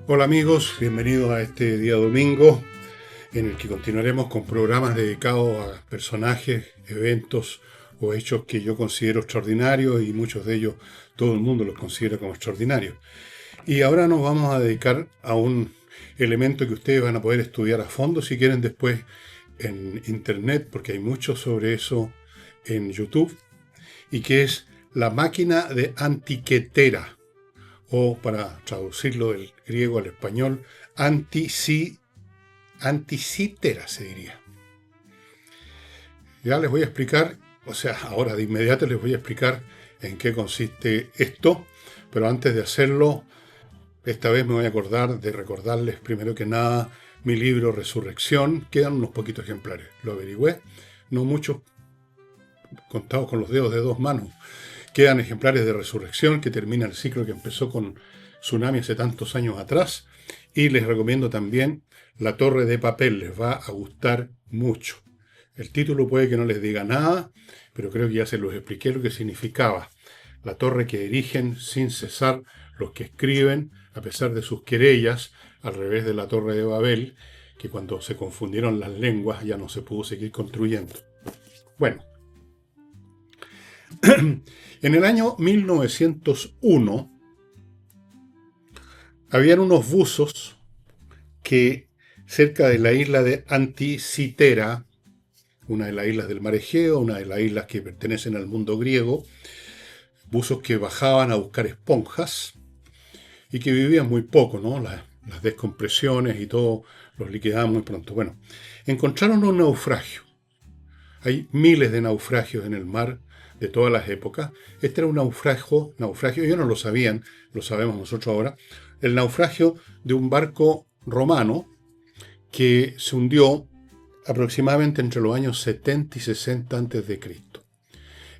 Hola amigos, bienvenidos a este día domingo en el que continuaremos con programas dedicados a personajes, eventos o hechos que yo considero extraordinarios y muchos de ellos todo el mundo los considera como extraordinarios. Y ahora nos vamos a dedicar a un elemento que ustedes van a poder estudiar a fondo si quieren después en internet, porque hay mucho sobre eso en YouTube, y que es la máquina de Antiquetera, o para traducirlo del griego al español, anticítera se diría. Ya les voy a explicar, o sea, ahora de inmediato les voy a explicar en qué consiste esto, pero antes de hacerlo, esta vez me voy a acordar de recordarles primero que nada mi libro Resurrección. Quedan unos poquitos ejemplares, lo averigüé, no muchos, contados con los dedos de dos manos. Quedan ejemplares de Resurrección, que termina el ciclo que empezó con Tsunami hace tantos años atrás. Y les recomiendo también La Torre de Papel, les va a gustar mucho. El título puede que no les diga nada, pero creo que ya se los expliqué lo que significaba. La torre que erigen sin cesar los que escriben, a pesar de sus querellas, al revés de la Torre de Babel, que cuando se confundieron las lenguas ya no se pudo seguir construyendo. Bueno, en el año 1901 habían unos buzos que cerca de la isla de Anticitera, una de las islas del mar Egeo, una de las islas que pertenecen al mundo griego, buzos que bajaban a buscar esponjas y que vivían muy poco, ¿no? Las descompresiones y todo los liquidaban muy pronto. Bueno, encontraron un naufragio. Hay miles de naufragios en el mar de todas las épocas. Este era un naufragio, ellos no lo sabían, lo sabemos nosotros ahora, el naufragio de un barco romano que se hundió aproximadamente entre los años 70 y 60 antes de Cristo.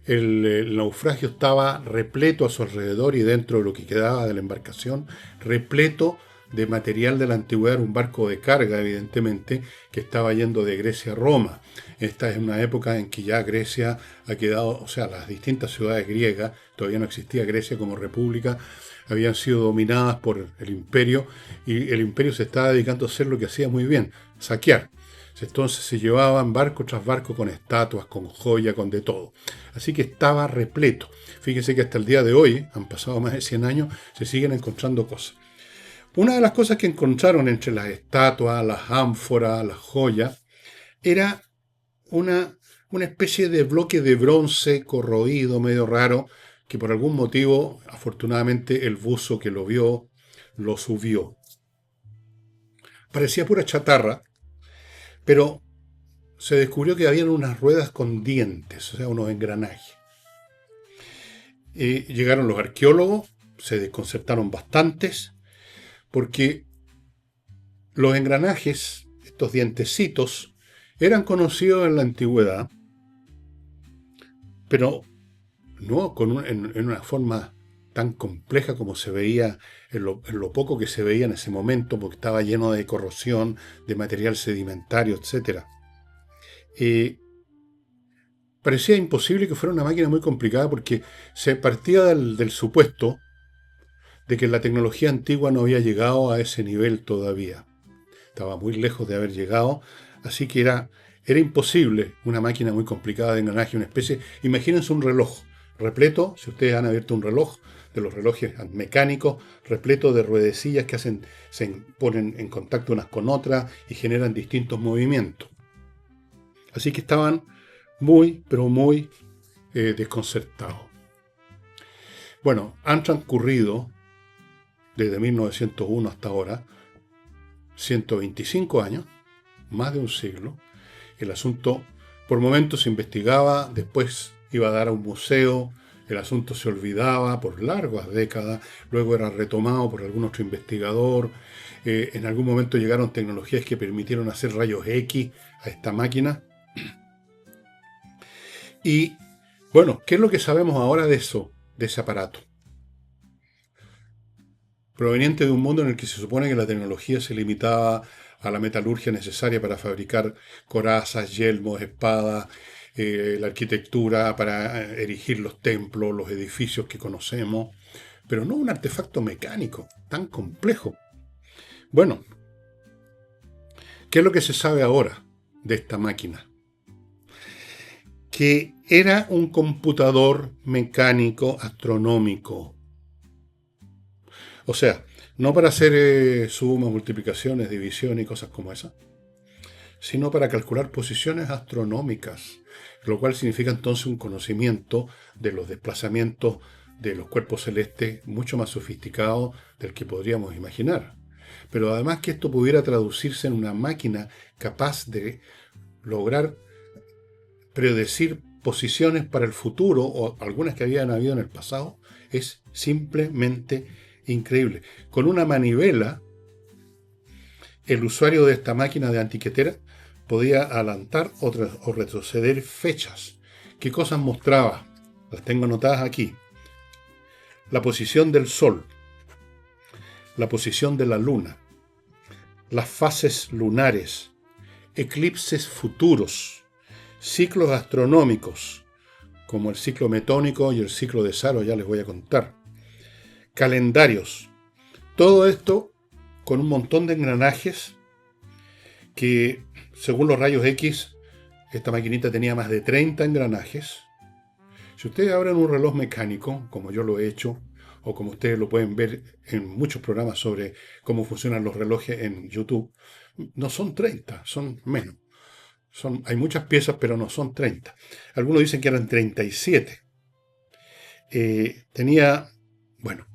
El naufragio estaba repleto a su alrededor y dentro de lo que quedaba de la embarcación, repleto de material de la antigüedad, un barco de carga, evidentemente, que estaba yendo de Grecia a Roma. Esta es una época en que ya Grecia ha quedado, o sea, las distintas ciudades griegas, todavía no existía Grecia como república, habían sido dominadas por el imperio y el imperio se estaba dedicando a hacer lo que hacía muy bien, saquear. Entonces se llevaban barco tras barco con estatuas, con joya, con de todo. Así que estaba repleto. Fíjense que hasta el día de hoy, han pasado más de 100 años, se siguen encontrando cosas. Una de las cosas que encontraron entre las estatuas, las ánforas, las joyas, era una especie de bloque de bronce corroído, medio raro, que por algún motivo, afortunadamente, el buzo que lo vio, lo subió. Parecía pura chatarra, pero se descubrió que habían unas ruedas con dientes, o sea, unos engranajes. Llegaron los arqueólogos, se desconcertaron bastantes, porque los engranajes, estos dientecitos, eran conocidos en la antigüedad, pero no en una forma tan compleja como se veía en lo poco que se veía en ese momento, porque estaba lleno de corrosión, de material sedimentario, etc. Parecía imposible que fuera una máquina muy complicada porque se partía del supuesto de que la tecnología antigua no había llegado a ese nivel todavía. Estaba muy lejos de haber llegado, así que era imposible una máquina muy complicada de engranaje, una especie, imagínense un reloj repleto, si ustedes han abierto un reloj, de los relojes mecánicos, repleto de ruedecillas que se ponen en contacto unas con otras y generan distintos movimientos. Así que estaban muy, pero muy desconcertados. Bueno, han transcurrido desde 1901 hasta ahora 125 años, más de un siglo. El asunto por momentos se investigaba, después iba a dar a un museo, el asunto se olvidaba por largas décadas, luego era retomado por algún otro investigador. En algún momento llegaron tecnologías que permitieron hacer rayos X a esta máquina. Y bueno, ¿qué es lo que sabemos ahora de eso, de ese aparato? Proveniente de un mundo en el que se supone que la tecnología se limitaba a la metalurgia necesaria para fabricar corazas, yelmos, espadas, la arquitectura para erigir los templos, los edificios que conocemos, pero no un artefacto mecánico tan complejo. Bueno, ¿qué es lo que se sabe ahora de esta máquina? Que era un computador mecánico astronómico. O sea, no para hacer sumas, multiplicaciones, divisiones y cosas como esas, sino para calcular posiciones astronómicas, lo cual significa entonces un conocimiento de los desplazamientos de los cuerpos celestes mucho más sofisticado del que podríamos imaginar. Pero además que esto pudiera traducirse en una máquina capaz de lograr predecir posiciones para el futuro o algunas que habían habido en el pasado, es simplemente increíble. Con una manivela, el usuario de esta máquina de antiquetera podía adelantar o retroceder fechas. ¿Qué cosas mostraba? Las tengo anotadas aquí. La posición del Sol, la posición de la Luna, las fases lunares, eclipses futuros, ciclos astronómicos, como el ciclo metónico y el ciclo de Saros, ya les voy a contar, calendarios. Todo esto con un montón de engranajes que, según los rayos X, esta maquinita tenía más de 30 engranajes. Si ustedes abren un reloj mecánico, como yo lo he hecho, o como ustedes lo pueden ver en muchos programas sobre cómo funcionan los relojes en YouTube, no son 30, son menos. Hay muchas piezas, pero no son 30. Algunos dicen que eran 37. Tenía, bueno,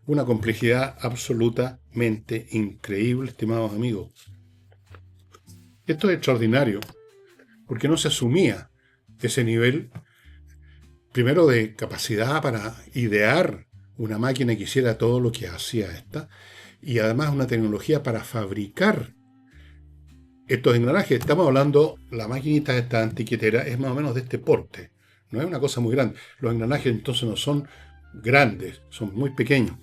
una complejidad absolutamente increíble, estimados amigos. Esto es extraordinario, porque no se asumía ese nivel, primero de capacidad para idear una máquina que hiciera todo lo que hacía esta, y además una tecnología para fabricar estos engranajes. Estamos hablando, la maquinita esta antiquetera es más o menos de este porte, no es una cosa muy grande. Los engranajes entonces no son grandes, son muy pequeños.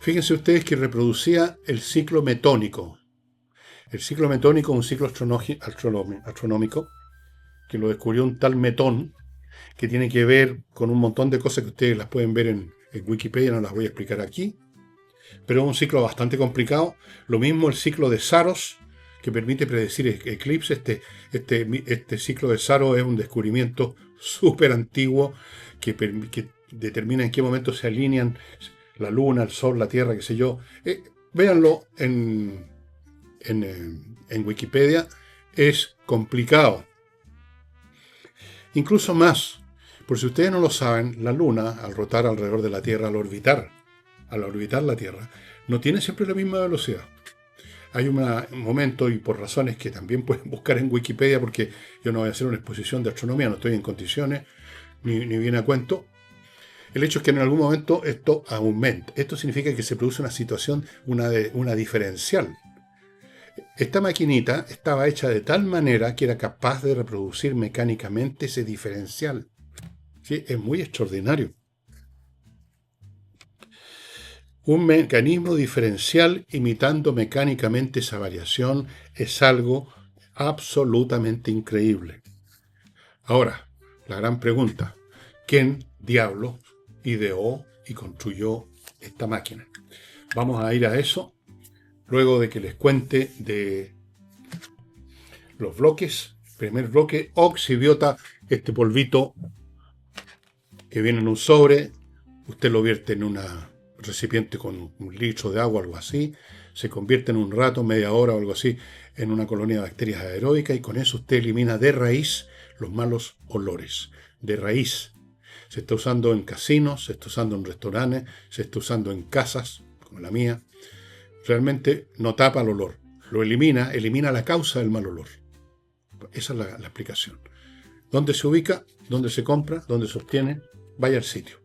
Fíjense ustedes que reproducía el ciclo metónico. El ciclo metónico es un ciclo astronómico que lo descubrió un tal Metón, que tiene que ver con un montón de cosas que ustedes las pueden ver en Wikipedia, no las voy a explicar aquí, pero es un ciclo bastante complicado. Lo mismo el ciclo de Saros, que permite predecir eclipses. Este ciclo de Saros es un descubrimiento súper antiguo que determina en qué momento se alinean la Luna, el Sol, la Tierra, qué sé yo. Véanlo en Wikipedia. Es complicado. Incluso más, por si ustedes no lo saben, la Luna, al rotar alrededor de la Tierra, al orbitar la Tierra, no tiene siempre la misma velocidad. Hay un momento, y por razones que también pueden buscar en Wikipedia, porque yo no voy a hacer una exposición de astronomía, no estoy en condiciones, ni viene a cuento. El hecho es que en algún momento esto aumenta. Esto significa que se produce una situación, una diferencial. Esta maquinita estaba hecha de tal manera que era capaz de reproducir mecánicamente ese diferencial. ¿Sí? Es muy extraordinario. Un mecanismo diferencial imitando mecánicamente esa variación es algo absolutamente increíble. Ahora, la gran pregunta: ¿quién diablo ideó y construyó esta máquina? Vamos a ir a eso luego de que les cuente de los bloques. Primer bloque, oxibiota, este polvito que viene en un sobre, usted lo vierte en un recipiente con 1 litro de agua, algo así, se convierte en un rato, media hora o algo así, en una colonia de bacterias aeróbicas, y con eso usted elimina de raíz los malos olores. De raíz. Se está usando en casinos, se está usando en restaurantes, se está usando en casas, como la mía. Realmente no tapa el olor, lo elimina la causa del mal olor. Esa es la explicación. ¿Dónde se ubica? ¿Dónde se compra? ¿Dónde se obtiene? Vaya al sitio.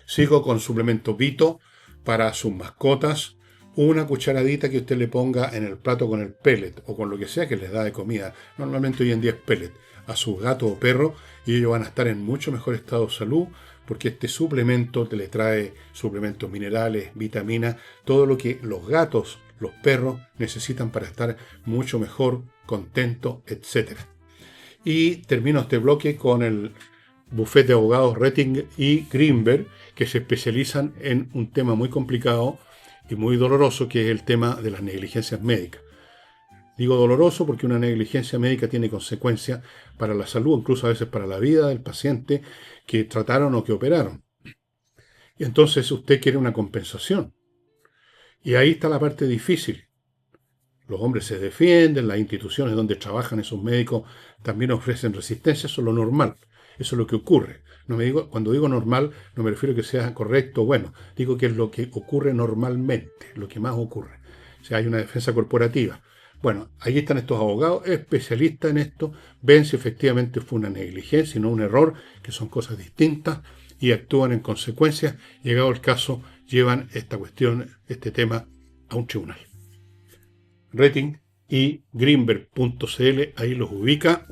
Sigo con suplemento Vito para sus mascotas. Una cucharadita que usted le ponga en el plato con el pellet o con lo que sea que les da de comida. Normalmente hoy en día es pellet a sus gatos o perros, y ellos van a estar en mucho mejor estado de salud, porque este suplemento le trae suplementos minerales, vitaminas, todo lo que los gatos, los perros necesitan para estar mucho mejor, contentos, etc. Y termino este bloque con el bufete de abogados Rettinger y Greenberg, que se especializan en un tema muy complicado, y muy doloroso, que es el tema de las negligencias médicas. Digo doloroso porque una negligencia médica tiene consecuencias para la salud, incluso a veces para la vida del paciente que trataron o que operaron. Y entonces usted quiere una compensación. Y ahí está la parte difícil. Los hombres se defienden, las instituciones donde trabajan esos médicos también ofrecen resistencia, eso es lo normal, eso es lo que ocurre. Cuando digo normal, no me refiero a que sea correcto o bueno, digo que es lo que ocurre normalmente, lo que más ocurre. O sea, hay una defensa corporativa. Bueno, ahí están estos abogados especialistas en esto, ven si efectivamente fue una negligencia y no un error, que son cosas distintas, y actúan en consecuencia. Llegado el caso, llevan esta cuestión, este tema, a un tribunal. Rating y Greenberg.cl, ahí los ubica.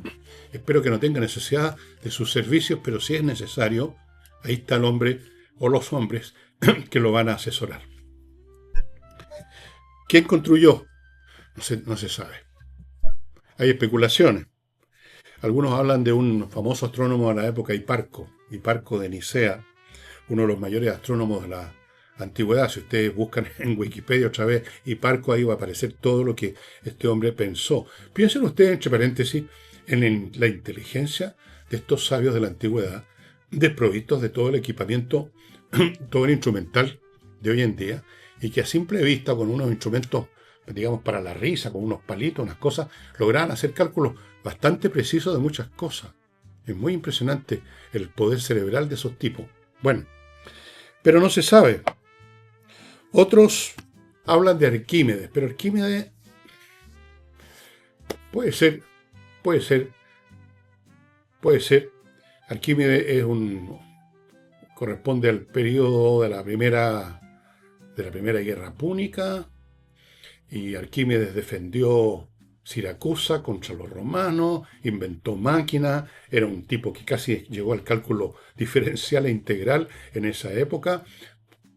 Espero que no tenga necesidad de sus servicios, pero si es necesario, ahí está el hombre o los hombres que lo van a asesorar. ¿Quién construyó? No se sabe. Hay especulaciones. Algunos hablan de un famoso astrónomo de la época, Hiparco de Nicea, uno de los mayores astrónomos de la antigüedad. Si ustedes buscan en Wikipedia otra vez Hiparco, ahí va a aparecer todo lo que este hombre pensó. Piensen ustedes, entre paréntesis, en la inteligencia de estos sabios de la antigüedad, desprovistos de todo el equipamiento, todo el instrumental de hoy en día, y que a simple vista, con unos instrumentos, digamos, para la risa, con unos palitos, unas cosas, lograban hacer cálculos bastante precisos de muchas cosas. Es muy impresionante el poder cerebral de esos tipos. Bueno, pero no se sabe. Otros hablan de Arquímedes, pero Arquímedes puede ser. Arquímedes corresponde al periodo de la primera guerra púnica, y Arquímedes defendió Siracusa contra los romanos, inventó máquinas, era un tipo que casi llegó al cálculo diferencial e integral en esa época.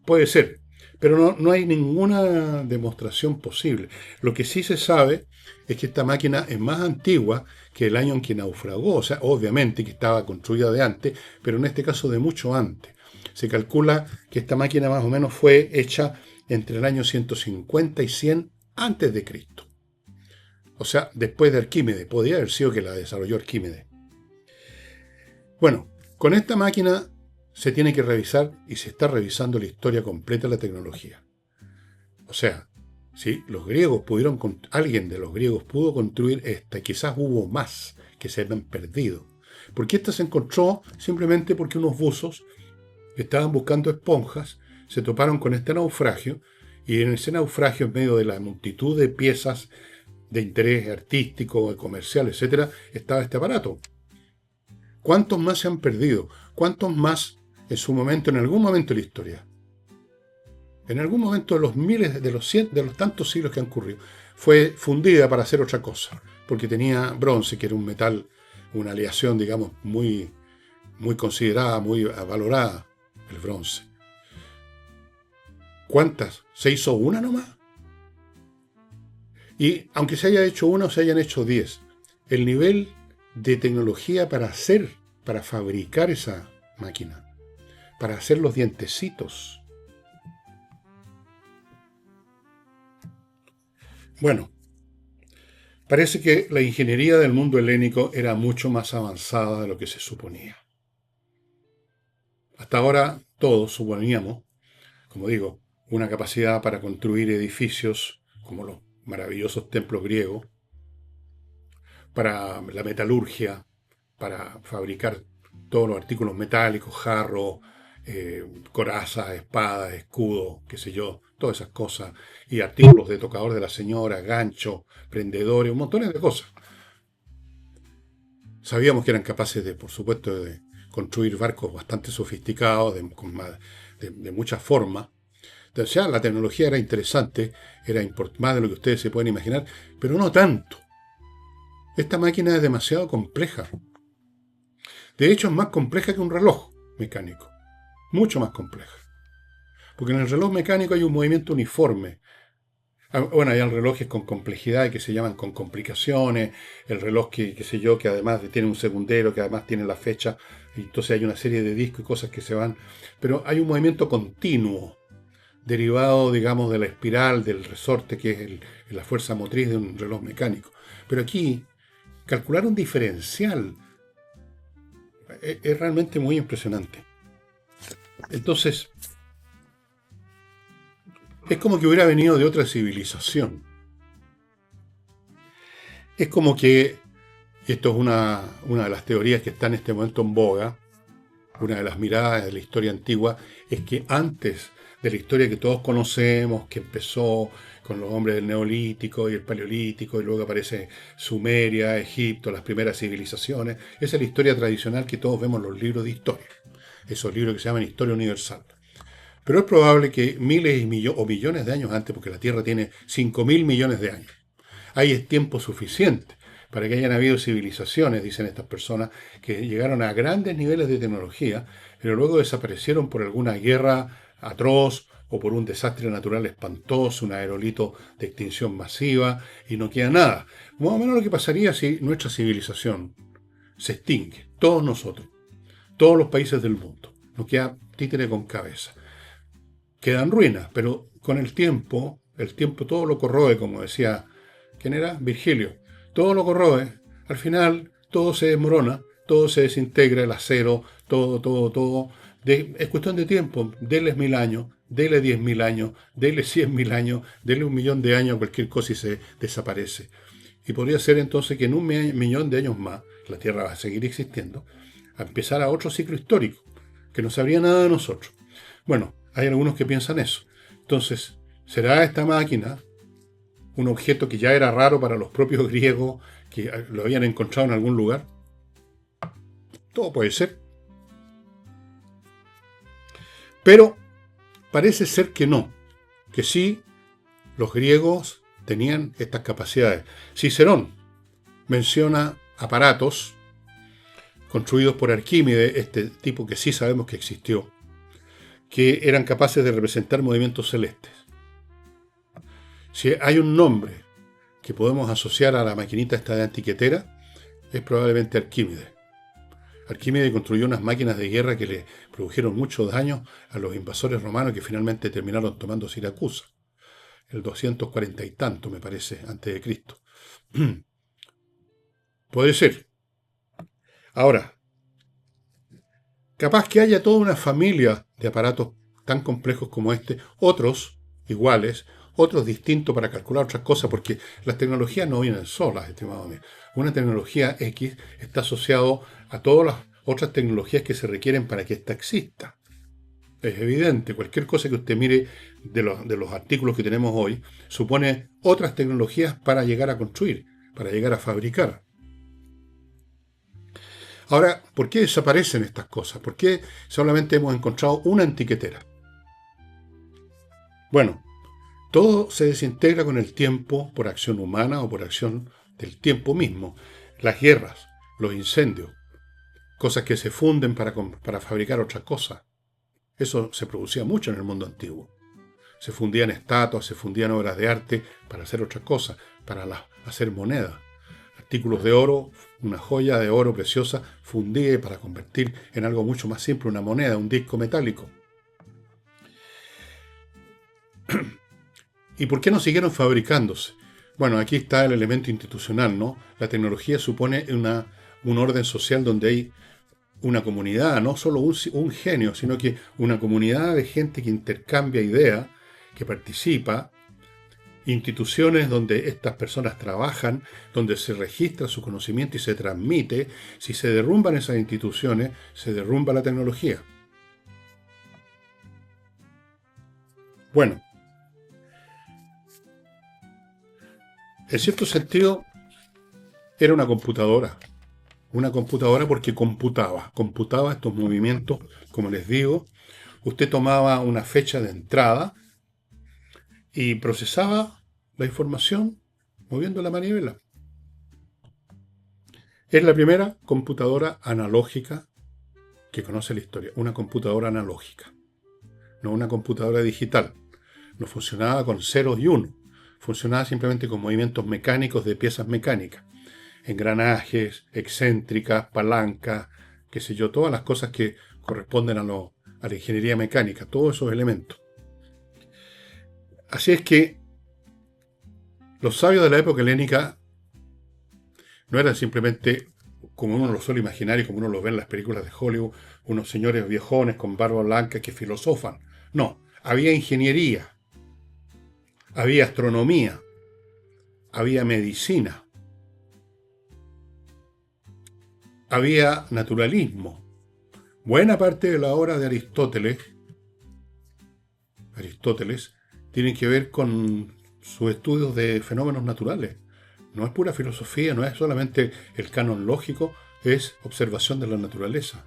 Puede ser, pero no hay ninguna demostración posible. Lo que sí se sabe es que esta máquina es más antigua que el año en que naufragó, o sea, obviamente que estaba construida de antes, pero en este caso de mucho antes. Se calcula que esta máquina más o menos fue hecha entre el año 150 y 100 antes de Cristo. O sea, después de Arquímedes. Podría haber sido que la desarrolló Arquímedes. Bueno, con esta máquina se tiene que revisar, y se está revisando, la historia completa de la tecnología. O sea, ¿sí? Alguien de los griegos pudo construir esta, y quizás hubo más que se han perdido. Porque esta se encontró simplemente porque unos buzos estaban buscando esponjas, se toparon con este naufragio, y en ese naufragio, en medio de la multitud de piezas de interés artístico, comercial, etc., estaba este aparato. ¿Cuántos más se han perdido? ¿Cuántos más en algún momento de la historia? En algún momento de los miles, de los tantos siglos que han ocurrido, fue fundida para hacer otra cosa, porque tenía bronce, que era un metal, una aleación, digamos, muy, muy considerada, muy valorada, el bronce. ¿Cuántas? ¿Se hizo una nomás? Y aunque se haya hecho una o se hayan hecho 10, el nivel de tecnología para fabricar esa máquina, para hacer los dientecitos. Bueno, parece que la ingeniería del mundo helénico era mucho más avanzada de lo que se suponía. Hasta ahora todos suponíamos, como digo, una capacidad para construir edificios como los maravillosos templos griegos, para la metalurgia, para fabricar todos los artículos metálicos, jarros, corazas, espadas, escudos, qué sé yo, todas esas cosas, y artículos de tocador de la señora, ganchos, prendedores, un montón de cosas. Sabíamos que eran capaces por supuesto, de construir barcos bastante sofisticados, de muchas formas. O sea, la tecnología era interesante, era más de lo que ustedes se pueden imaginar, pero no tanto. Esta máquina es demasiado compleja. De hecho, es más compleja que un reloj mecánico. Mucho más compleja. Porque en el reloj mecánico hay un movimiento uniforme. Bueno, hay relojes con complejidad que se llaman con complicaciones, el reloj que además tiene un segundero, que además tiene la fecha, y entonces hay una serie de discos y cosas que se van. Pero hay un movimiento continuo derivado, digamos, de la espiral, del resorte, que es la fuerza motriz de un reloj mecánico. Pero aquí, calcular un diferencial es realmente muy impresionante. Entonces, es como que hubiera venido de otra civilización. Es como que, y esto es una de las teorías que está en este momento en boga, una de las miradas de la historia antigua, es que antes de la historia que todos conocemos, que empezó con los hombres del Neolítico y el Paleolítico, y luego aparece Sumeria, Egipto, las primeras civilizaciones, esa es la historia tradicional que todos vemos en los libros de historia, esos libros que se llaman Historia Universal. Pero es probable que miles o millones de años antes, porque la Tierra tiene 5.000 millones de años, hay tiempo suficiente para que hayan habido civilizaciones, dicen estas personas, que llegaron a grandes niveles de tecnología, pero luego desaparecieron por alguna guerra atroz o por un desastre natural espantoso, un aerolito de extinción masiva, y no queda nada. Más o menos lo que pasaría si nuestra civilización se extingue, todos nosotros, todos los países del mundo. No queda títere con cabeza. Quedan ruinas, pero con el tiempo todo lo corroe, como decía, ¿quién era? Virgilio. Todo lo corroe. Al final, todo se desmorona, todo se desintegra, el acero, todo. Es cuestión de tiempo. Deles 1.000 años, dele 10.000 años, dele 100.000 años, dele 1.000.000 de años a cualquier cosa y se desaparece. Y podría ser entonces que en 1.000.000 de años más, la Tierra va a seguir existiendo, a empezar a otro ciclo histórico, que no sabría nada de nosotros. Bueno, hay algunos que piensan eso. Entonces, ¿será esta máquina un objeto que ya era raro para los propios griegos, que lo habían encontrado en algún lugar? Todo puede ser. Pero parece ser que no, que sí, los griegos tenían estas capacidades. Cicerón menciona aparatos construidos por Arquímedes, este tipo que sí sabemos que existió, que eran capaces de representar movimientos celestes. Si hay un nombre que podemos asociar a la maquinita esta de antiquetera, es probablemente Arquímedes. Arquímedes construyó unas máquinas de guerra que le produjeron muchos daños a los invasores romanos que finalmente terminaron tomando Siracusa, el 240 y tanto, me parece, antes de Cristo. Puede ser. Ahora, capaz que haya toda una familia de aparatos tan complejos como este, otros iguales, otros distintos para calcular otras cosas, porque las tecnologías no vienen solas, estimado mío. Una tecnología X está asociado a todas las otras tecnologías que se requieren para que ésta exista. Es evidente, cualquier cosa que usted mire de los artículos que tenemos hoy supone otras tecnologías para llegar a construir, para llegar a fabricar. Ahora, ¿por qué desaparecen estas cosas? ¿Por qué solamente hemos encontrado una antiquetera? Bueno, todo se desintegra con el tiempo por acción humana o por acción del tiempo mismo. Las guerras, los incendios, cosas que se funden para fabricar otras cosas. Eso se producía mucho en el mundo antiguo. Se fundían estatuas, se fundían obras de arte para hacer otras cosas, para hacer monedas. Artículos de oro, una joya de oro preciosa, fundida para convertir en algo mucho más simple, una moneda, un disco metálico. ¿Y por qué no siguieron fabricándose? Bueno, aquí está el elemento institucional, ¿no? La tecnología supone un orden social donde hay una comunidad, no solo un genio, sino que una comunidad de gente que intercambia ideas, que participa, instituciones donde estas personas trabajan, donde se registra su conocimiento y se transmite. Si se derrumban esas instituciones, se derrumba la tecnología. Bueno, en cierto sentido, era una computadora. Una computadora porque computaba estos movimientos, como les digo. Usted tomaba una fecha de entrada y procesaba la información moviendo la manivela. Es la primera computadora analógica que conoce la historia. Una computadora analógica, no una computadora digital. No funcionaba con ceros y unos. Funcionaba simplemente con movimientos mecánicos de piezas mecánicas. Engranajes, excéntricas, palancas, qué sé yo, todas las cosas que corresponden a la ingeniería mecánica, todos esos elementos. Así es que los sabios de la época helénica no eran simplemente, como uno lo suele imaginar y como uno lo ve en las películas de Hollywood, unos señores viejones con barba blanca que filosofan. No, había ingeniería, había astronomía, había medicina, había naturalismo. Buena parte de la obra de Aristóteles tienen que ver con sus estudios de fenómenos naturales. No es pura filosofía, no es solamente el canon lógico, es observación de la naturaleza.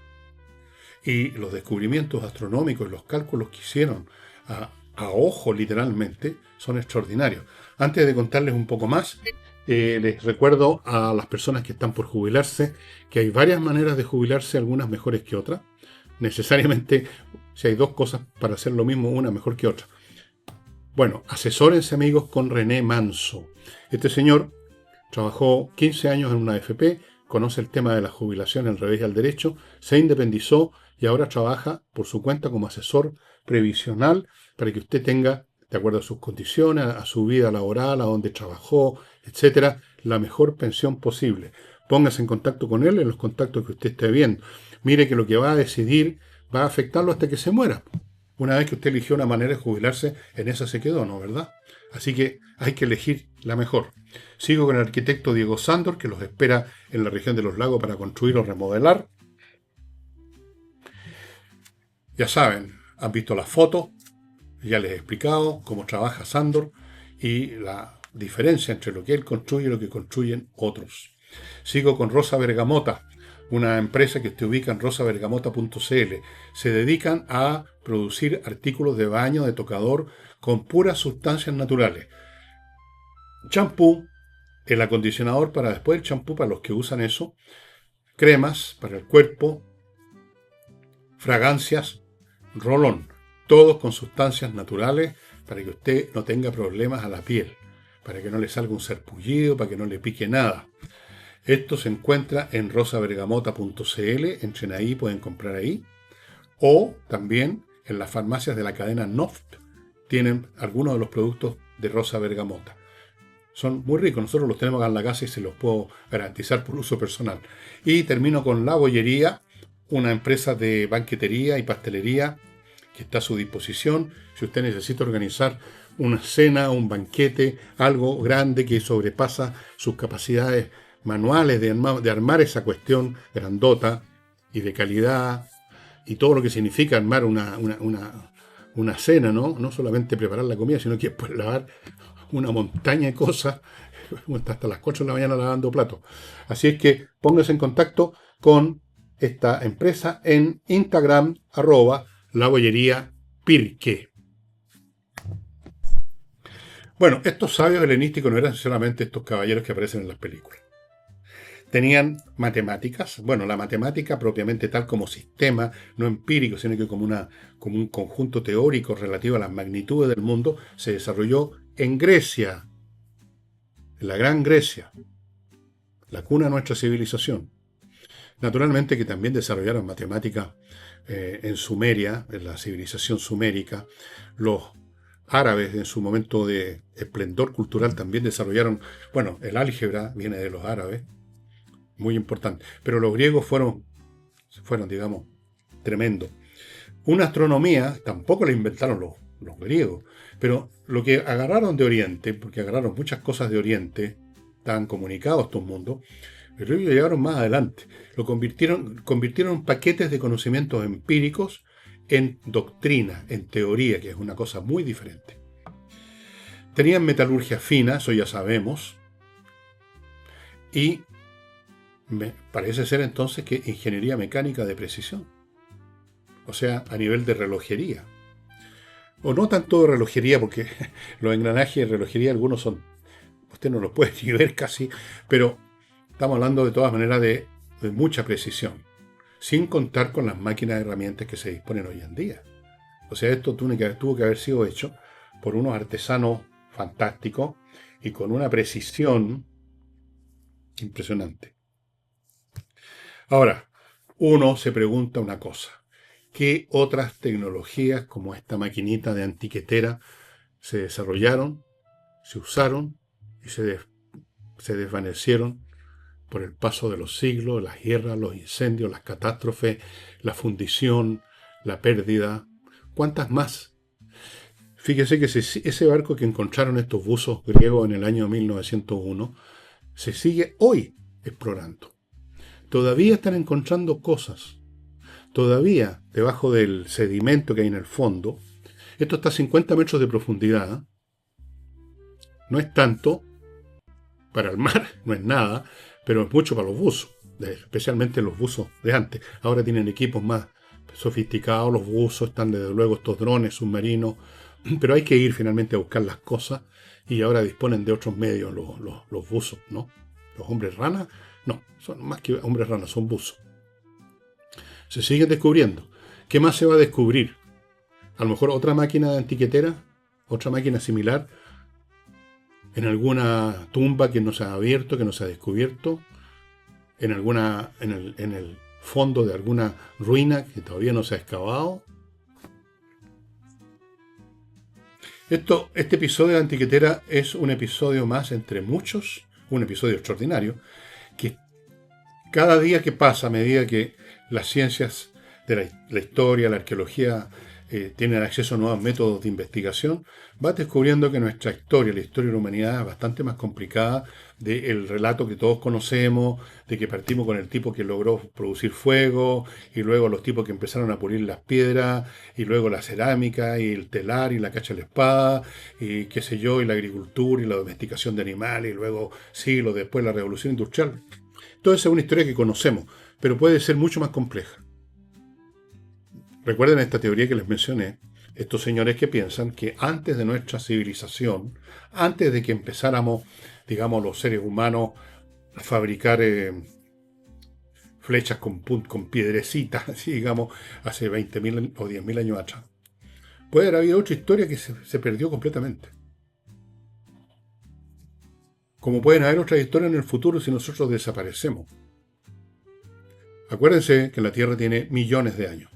Y los descubrimientos astronómicos y los cálculos que hicieron a ojo literalmente son extraordinarios. Antes de contarles un poco más, les recuerdo a las personas que están por jubilarse que hay varias maneras de jubilarse, algunas mejores que otras. Necesariamente, si hay dos cosas para hacer lo mismo, una mejor que otra. Bueno, asesórense amigos con René Manso. Este señor trabajó 15 años en una AFP, conoce el tema de la jubilación al revés y al derecho, se independizó y ahora trabaja por su cuenta como asesor previsional para que usted tenga, de acuerdo a sus condiciones, a su vida laboral, a donde trabajó, etcétera, la mejor pensión posible. Póngase en contacto con él en los contactos que usted esté viendo. Mire que lo que va a decidir va a afectarlo hasta que se muera. Una vez que usted eligió una manera de jubilarse, en esa se quedó, ¿no? ¿Verdad? Así que hay que elegir la mejor. Sigo con el arquitecto Diego Sándor, que los espera en la región de los lagos para construir o remodelar. Ya saben, han visto las fotos, ya les he explicado cómo trabaja Sándor y la diferencia entre lo que él construye y lo que construyen otros. Sigo con Rosa Bergamota, una empresa que se ubica en rosabergamota.cl. Se dedican a producir artículos de baño, de tocador, con puras sustancias naturales. Champú, el acondicionador para después el champú para los que usan eso, cremas para el cuerpo, fragancias, rolón, todos con sustancias naturales para que usted no tenga problemas a la piel, para que no le salga un sarpullido, para que no le pique nada. Esto se encuentra en rosabergamota.cl, entren ahí, pueden comprar ahí, o también en las farmacias de la cadena Noft tienen algunos de los productos de Rosa Bergamota. Son muy ricos, nosotros los tenemos acá en la casa y se los puedo garantizar por uso personal. Y termino con La Bollería, una empresa de banquetería y pastelería que está a su disposición. Si usted necesita organizar una cena, un banquete, algo grande que sobrepasa sus capacidades manuales de armar esa cuestión grandota y de calidad y todo lo que significa armar una cena, ¿no? No solamente preparar la comida, sino que después lavar una montaña de cosas, hasta las 4 de la mañana lavando platos. Así es que póngase en contacto con esta empresa en Instagram, @labollería_pirque. Bueno, estos sabios helenísticos no eran solamente estos caballeros que aparecen en las películas. Tenían matemáticas, bueno, la matemática propiamente tal como sistema, no empírico, sino que como un conjunto teórico relativo a las magnitudes del mundo, se desarrolló en Grecia, en la Gran Grecia, la cuna de nuestra civilización. Naturalmente que también desarrollaron matemáticas en Sumeria, en la civilización sumérica. Los árabes en su momento de esplendor cultural también desarrollaron, bueno, el álgebra viene de los árabes, muy importante, pero los griegos fueron, digamos, tremendos. Una astronomía tampoco la inventaron los griegos, pero lo que agarraron de Oriente, porque agarraron muchas cosas de Oriente, estaban comunicados estos mundos, pero ellos llegaron más adelante. Lo convirtieron en paquetes de conocimientos empíricos en doctrina, en teoría, que es una cosa muy diferente. Tenían metalurgia fina, eso ya sabemos, y parece ser entonces que ingeniería mecánica de precisión, o sea, a nivel de relojería. O no tanto de relojería, porque los engranajes de relojería algunos son, usted no los puede ni ver casi, pero estamos hablando de todas maneras de mucha precisión, sin contar con las máquinas y herramientas que se disponen hoy en día. O sea, esto tuvo que haber sido hecho por unos artesanos fantásticos y con una precisión impresionante. Ahora, uno se pregunta una cosa. ¿Qué otras tecnologías como esta maquinita de antiquetera se desarrollaron, se usaron y se desvanecieron por el paso de los siglos, las guerras, los incendios, las catástrofes, la fundición, la pérdida. ¿Cuántas más? Fíjese que ese barco que encontraron estos buzos griegos en el año 1901 se sigue hoy explorando. Todavía están encontrando cosas. Todavía debajo del sedimento que hay en el fondo. Esto está a 50 metros de profundidad. No es tanto para el mar, no es nada, pero es mucho para los buzos, especialmente los buzos de antes. Ahora tienen equipos más sofisticados, los buzos, están desde luego estos drones submarinos, pero hay que ir finalmente a buscar las cosas y ahora disponen de otros medios los buzos, ¿no? Los hombres ranas, no, son más que hombres ranas, son buzos. Se siguen descubriendo. ¿Qué más se va a descubrir? A lo mejor otra máquina de antiquetera, otra máquina similar, en alguna tumba que no se ha abierto, que no se ha descubierto, en el fondo de alguna ruina que todavía no se ha excavado. Este episodio de Antiquetera es un episodio más entre muchos, un episodio extraordinario, que cada día que pasa, a medida que las ciencias de la historia, la arqueología, tienen acceso a nuevos métodos de investigación, va descubriendo que nuestra historia, la historia de la humanidad, es bastante más complicada del relato que todos conocemos, de que partimos con el tipo que logró producir fuego, y luego los tipos que empezaron a pulir las piedras, y luego la cerámica, y el telar, y la cacha de la espada, y qué sé yo, y la agricultura, y la domesticación de animales, y luego siglos después la revolución industrial. Toda esa es una historia que conocemos, pero puede ser mucho más compleja. Recuerden esta teoría que les mencioné, estos señores que piensan que antes de nuestra civilización, antes de que empezáramos, digamos, los seres humanos a fabricar flechas con piedrecitas, así, digamos, hace 20.000 o 10.000 años atrás, puede haber habido otra historia que se perdió completamente. Como pueden haber otras historias en el futuro si nosotros desaparecemos. Acuérdense que la Tierra tiene millones de años.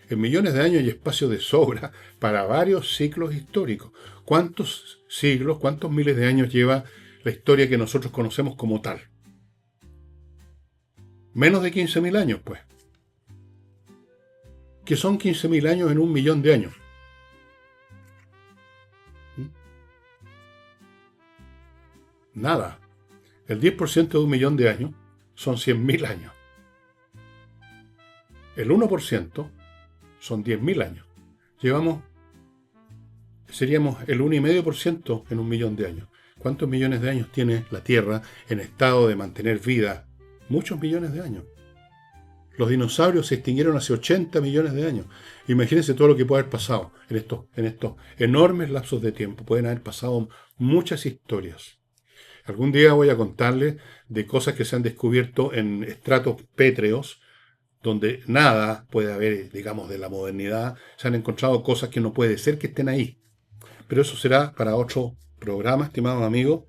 En millones de años hay espacio de sobra para varios ciclos históricos. ¿Cuántos siglos, cuántos miles de años lleva la historia que nosotros conocemos como tal? Menos de 15.000 años, pues. ¿Qué son 15.000 años en 1.000.000 de años? Nada. El 10% de 1.000.000 de años son 100.000 años. El 1% son 10.000 años. Seríamos el 1,5% en 1.000.000 de años. ¿Cuántos millones de años tiene la Tierra en estado de mantener vida? Muchos millones de años. Los dinosaurios se extinguieron hace 80 millones de años. Imagínense todo lo que puede haber pasado en estos enormes lapsos de tiempo. Pueden haber pasado muchas historias. Algún día voy a contarles de cosas que se han descubierto en estratos pétreos, donde nada puede haber, digamos, de la modernidad. Se han encontrado cosas que no puede ser que estén ahí. Pero eso será para otro programa, estimados amigos.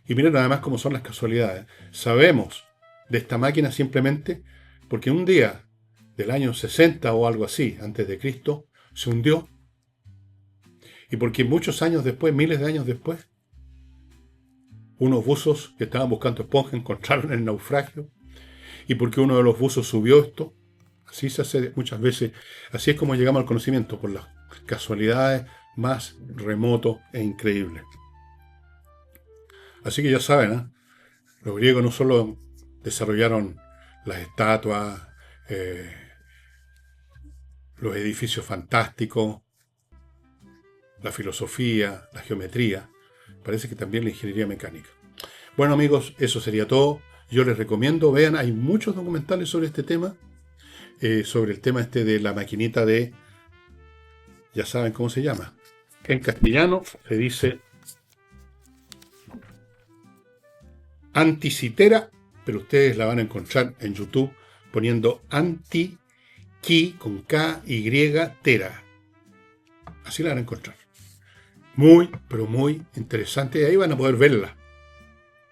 Y miren además cómo son las casualidades. Sabemos de esta máquina simplemente porque un día del año 60 o algo así, antes de Cristo, se hundió. Y porque muchos años después, miles de años después, unos buzos que estaban buscando esponja encontraron el naufragio. Y porque uno de los buzos subió esto. Así se hace muchas veces. Así es como llegamos al conocimiento, por las casualidades más remotos e increíbles. Así que ya saben, ¿eh? Los griegos no solo desarrollaron las estatuas, los edificios fantásticos, la filosofía, la geometría, parece que también la ingeniería mecánica. Bueno amigos, eso sería todo. Yo les recomiendo, vean, hay muchos documentales sobre este tema, sobre el tema este de la maquinita de, ya saben cómo se llama. En castellano se dice anticitera, pero ustedes la van a encontrar en YouTube poniendo anti-ki con K, Y, tera. Así la van a encontrar. Muy, pero muy interesante. Y ahí van a poder verla.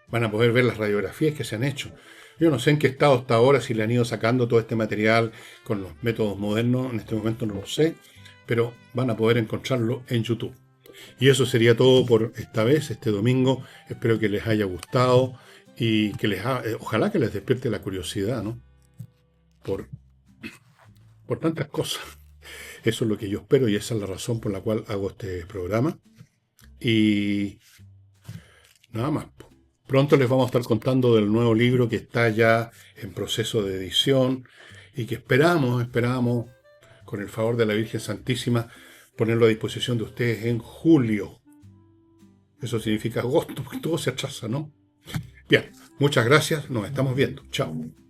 Van a poder ver las radiografías que se han hecho. Yo no sé en qué estado hasta ahora, si le han ido sacando todo este material con los métodos modernos. En este momento no lo sé. Pero van a poder encontrarlo en YouTube. Y eso sería todo por esta vez, este domingo. Espero que les haya gustado y que ojalá que les despierte la curiosidad, ¿no? Por, por tantas cosas. Eso es lo que yo espero y esa es la razón por la cual hago este programa. Y nada más. Pronto les vamos a estar contando del nuevo libro que está ya en proceso de edición y que esperamos, con el favor de la Virgen Santísima, ponerlo a disposición de ustedes en julio. Eso significa agosto, porque todo se atrasa, ¿no? Bien, muchas gracias, nos estamos viendo. Chao.